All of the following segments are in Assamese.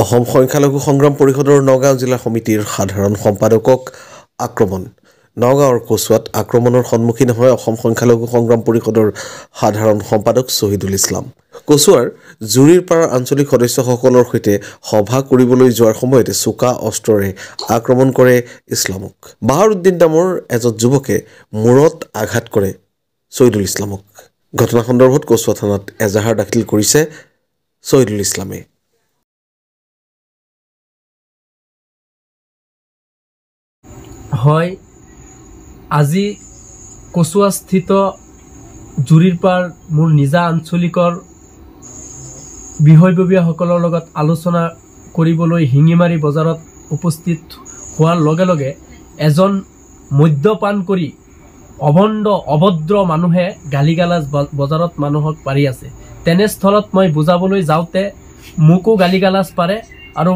অসম সংখ্যালঘু সংগ্ৰাম পৰিষদৰ নগাঁও জিলা সমিতিৰ সাধাৰণ সম্পাদকক আক্ৰমণ। নগাঁৱৰ কচুৱাত আক্ৰমণৰ সন্মুখীন হয় অসম সংখ্যালঘু সংগ্ৰাম পৰিষদৰ সাধাৰণ সম্পাদক শ্বহীদুল ইছলাম। কচুৱাৰ জুৰিৰপাৰাৰ আঞ্চলিক সদস্যসকলৰ সৈতে সভা কৰিবলৈ যোৱাৰ সময়তে চোকা অস্ত্ৰৰে আক্ৰমণ কৰে ইছলামক। বাহাৰুদ্দিন নামৰ এজন যুৱকে মূৰত আঘাত কৰে শ্বহীদুল ইছলামক। ঘটনা সন্দৰ্ভত কচুৱা থানাত এজাহাৰ দাখিল কৰিছে শ্বহীদুল ইছলামে। হয়, আজি কচুৱাস্থিত জুৰিৰপাৰ মোৰ নিজা আঞ্চলিকৰ বিষয়ববীয়াসকলৰ লগত আলোচনা কৰিবলৈ শিঙিমাৰী বজাৰত উপস্থিত হোৱাৰ লগে লগে এজন মদ্যপান কৰি অভদ্ৰ মানুহে গালিগালাজ বজাৰত মানুহক পাৰি আছে। তেনেস্থলত মই বুজাবলৈ যাওঁতে মোকো গালিগালাজ পাৰে আৰু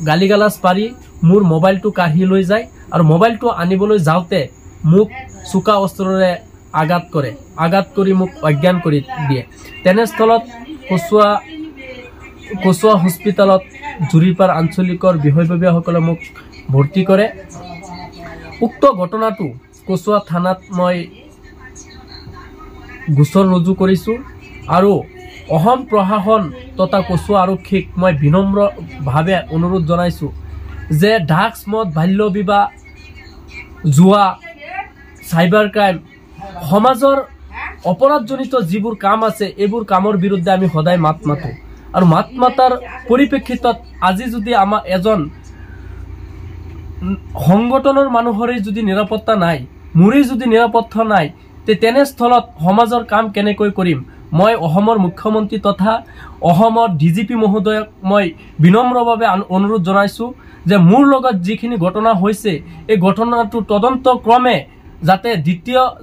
গালিগালাজ পাৰি মোৰ মোবাইলটো কাঢ়ি লৈ যায় আৰু মোবাইলটো আনিবলৈ যাওঁতে মোক চোকা অস্ত্ৰৰে আঘাত কৰি মোক অজ্ঞান কৰি দিয়ে। তেনেস্থলত কচুৱা হস্পিটেলত জুৰিৰপাৰ আঞ্চলিকৰ বিষয়ববীয়াসকলে মোক ভৰ্তি কৰে। উক্ত ঘটনাটো কচুৱা থানাত মই গোচৰ ৰুজু কৰিছোঁ আৰু অসম প্ৰশাসন তথা কচুৱা আৰক্ষীক মই বিনম্ৰভাৱে অনুৰোধ জনাইছোঁ যে ড্ৰাগছ মদ বাল্য বিবাহ জুৱা চাইবাৰ ক্ৰাইম সমাজৰ অপৰাধজনিত যিবোৰ কাম আছে এইবোৰ কামৰ বিৰুদ্ধে আমি সদায় মাত মাতোঁ আৰু মাত মাতাৰ পৰিপ্ৰেক্ষিতত আজি যদি আমাৰ এজন সংগঠনৰ মানুহৰে যদি নিৰাপত্তা নাই, মোৰেই যদি নিৰাপত্তা নাই, তেনেস্থলত সমাজৰ কাম কেনেকৈ কৰিম? মই অসমৰ মুখ্যমন্ত্ৰী তথা অসমৰ DGP মহোদয়ক মই বিনম্ৰভাৱে অনুৰোধ জনাইছোঁ যে মোৰ লগত যিখিনি ঘটনা হৈছে এই ঘটনাটো তদন্ত ক্ৰমে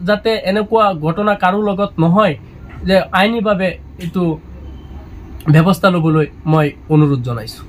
যাতে এনেকুৱা ঘটনা কাৰো লগত নহয়, যে আইনীভাৱে এইটো ব্যৱস্থা ল'বলৈ মই অনুৰোধ জনাইছোঁ।